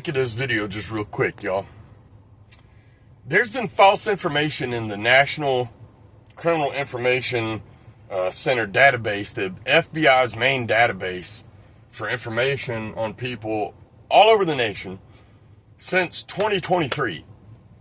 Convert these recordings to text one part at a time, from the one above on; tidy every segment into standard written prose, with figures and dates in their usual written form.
Look at this video just real quick, y'all. There's been false information in the National Criminal Information Center database, the FBI's main database for information on people all over the nation since 2023.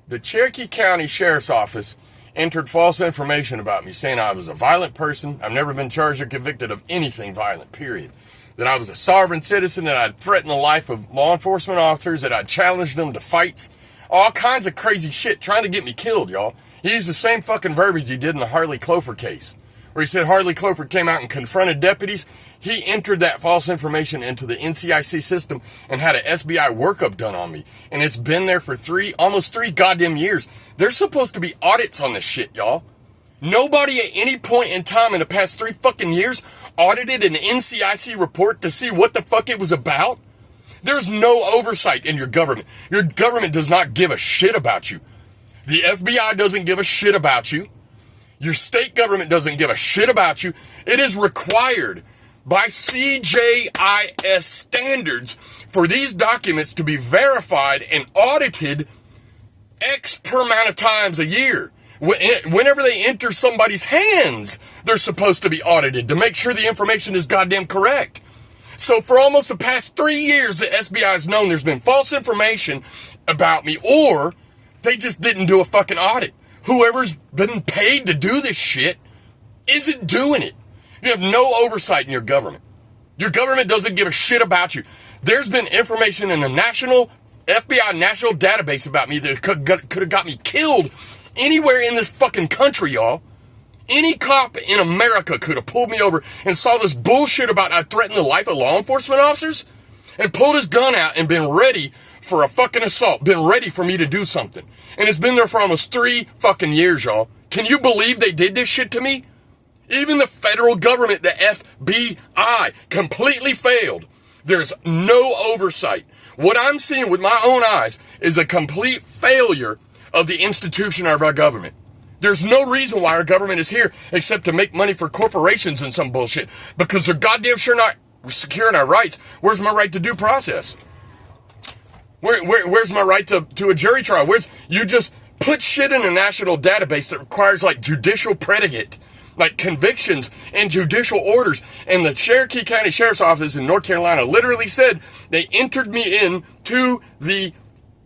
The Cherokee County Sheriff's Office entered false information about me, saying I was a violent person. I've never been charged or convicted of anything violent, period. That I was a sovereign citizen, that I'd threatened the life of law enforcement officers, that I'd challenged them to fights. All kinds of crazy shit trying to get me killed, y'all. He used the same fucking verbiage he did in the Harley Clover case, where he said Harley Clover came out and confronted deputies. He entered that false information into the NCIC system and had an SBI workup done on me. And it's been there for almost three goddamn years. There's supposed to be audits on this shit, y'all. Nobody at any point in time in the past 3 fucking years audited an NCIC report to see what the fuck it was about. There's no oversight in your government. Your government does not give a shit about you. The FBI doesn't give a shit about you. Your state government doesn't give a shit about you. It is required by CJIS standards for these documents to be verified and audited X per amount of times a year. Whenever they enter somebody's hands, they're supposed to be audited to make sure the information is goddamn correct. So for almost the past 3 years, the SBI has known there's been false information about me, or they just didn't do a fucking audit. Whoever's been paid to do this shit isn't doing it. You have no oversight in your government. Your government doesn't give a shit about you. There's been information in the FBI national database about me that could have got me killed anywhere in this fucking country, y'all. Any cop in America could have pulled me over and saw this bullshit about I threatened the life of law enforcement officers and pulled his gun out and been ready for a fucking assault, been ready for me to do something. And it's been there for almost 3 fucking years, y'all. Can you believe they did this shit to me? Even the federal government, the FBI, completely failed. There's no oversight. What I'm seeing with my own eyes is a complete failure of the institution of our government. There's no reason why our government is here except to make money for corporations and some bullshit, because they're goddamn sure not securing our rights. Where's my right to due process? Where's my right to a jury trial? You just put shit in a national database that requires like judicial predicate, like convictions and judicial orders. And the Cherokee County Sheriff's Office in North Carolina literally said they entered me into the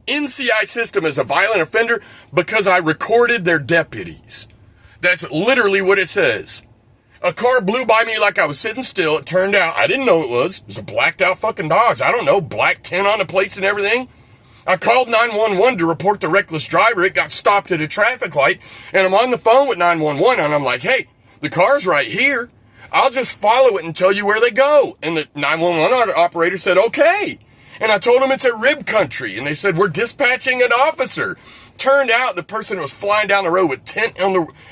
NCI system as a violent offender because I recorded their deputies. That's literally what it says. A car blew by me like I was sitting still. It turned out, I didn't know it was. It was a blacked out fucking Dodge. I don't know, black tint on the plates and everything. I called 911 to report the reckless driver. It got stopped at a traffic light, and I'm on the phone with 911, and I'm like, hey, the car's right here. I'll just follow it and tell you where they go. And the 911 operator said, okay. And I told them it's at rib country, and they said, we're dispatching an officer. Turned out the person was flying down the road with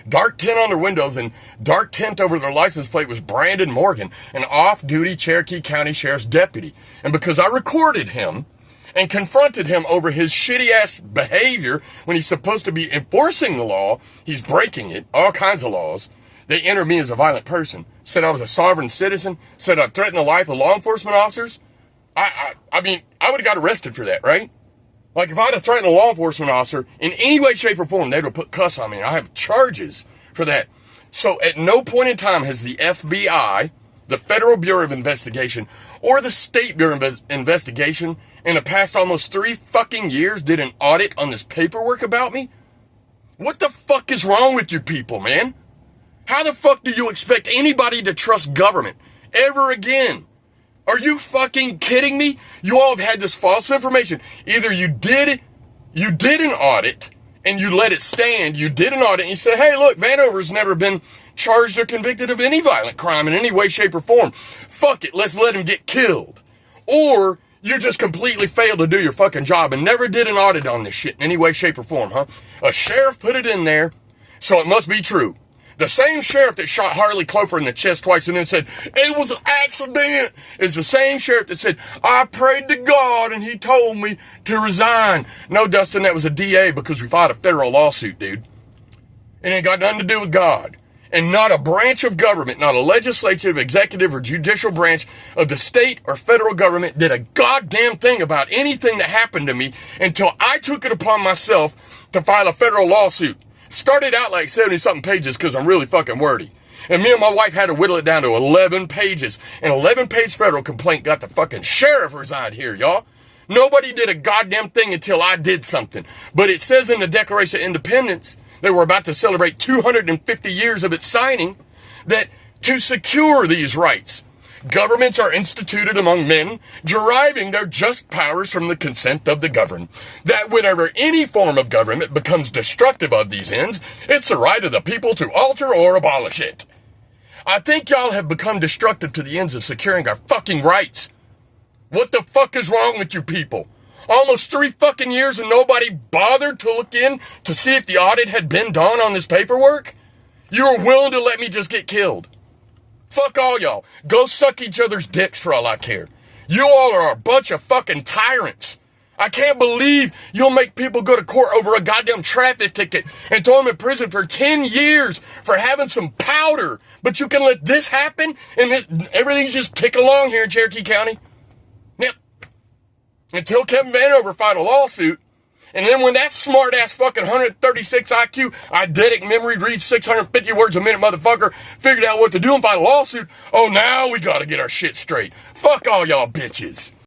dark tint on their windows and dark tint over their license plate was Brandon Morgan, an off-duty Cherokee County Sheriff's deputy. And because I recorded him and confronted him over his shitty-ass behavior when he's supposed to be enforcing the law, he's breaking it, all kinds of laws. They entered me as a violent person, said I was a sovereign citizen, said I threatened the life of law enforcement officers. I mean, I would have got arrested for that, right? Like, if I'd have threatened a law enforcement officer in any way, shape, or form, they'd have put cuss on me. I have charges for that. So at no point in time has the FBI, the Federal Bureau of Investigation, or the State Bureau of Investigation in the past almost 3 fucking years did an audit on this paperwork about me? What the fuck is wrong with you people, man? How the fuck do you expect anybody to trust government ever again? Are you fucking kidding me? You all have had this false information. Either you did an audit and you let it stand. You did an audit and you said, hey, look, Vanover's never been charged or convicted of any violent crime in any way, shape, or form. Fuck it, let's let him get killed. Or you just completely failed to do your fucking job and never did an audit on this shit in any way, shape, or form, huh? A sheriff put it in there, so it must be true. The same sheriff that shot Harley Clover in the chest twice and then said, it was an accident, is the same sheriff that said, I prayed to God and he told me to resign. No, Dustin, that was a DA because we filed a federal lawsuit, dude. It ain't got nothing to do with God. And not a branch of government, not a legislative, executive, or judicial branch of the state or federal government did a goddamn thing about anything that happened to me until I took it upon myself to file a federal lawsuit. Started out like 70-something pages because I'm really fucking wordy. And me and my wife had to whittle it down to 11 pages. An 11-page federal complaint got the fucking sheriff resigned here, y'all. Nobody did a goddamn thing until I did something. But it says in the Declaration of Independence, they were about to celebrate 250 years of its signing, that to secure these rights, governments are instituted among men, deriving their just powers from the consent of the governed. That whenever any form of government becomes destructive of these ends, it's the right of the people to alter or abolish it. I think y'all have become destructive to the ends of securing our fucking rights. What the fuck is wrong with you people? Almost 3 fucking years and nobody bothered to look in to see if the audit had been done on this paperwork? You were willing to let me just get killed. Fuck all y'all. Go suck each other's dicks for all I care. You all are a bunch of fucking tyrants. I can't believe you'll make people go to court over a goddamn traffic ticket and throw them in prison for 10 years for having some powder. But you can let this happen and everything's just tick along here in Cherokee County? Now, until Kevin Vanover filed a lawsuit, and then when that smart-ass fucking 136 IQ, eidetic memory, reads 650 words a minute motherfucker, figured out what to do and filed a lawsuit, oh, now we gotta get our shit straight. Fuck all y'all bitches.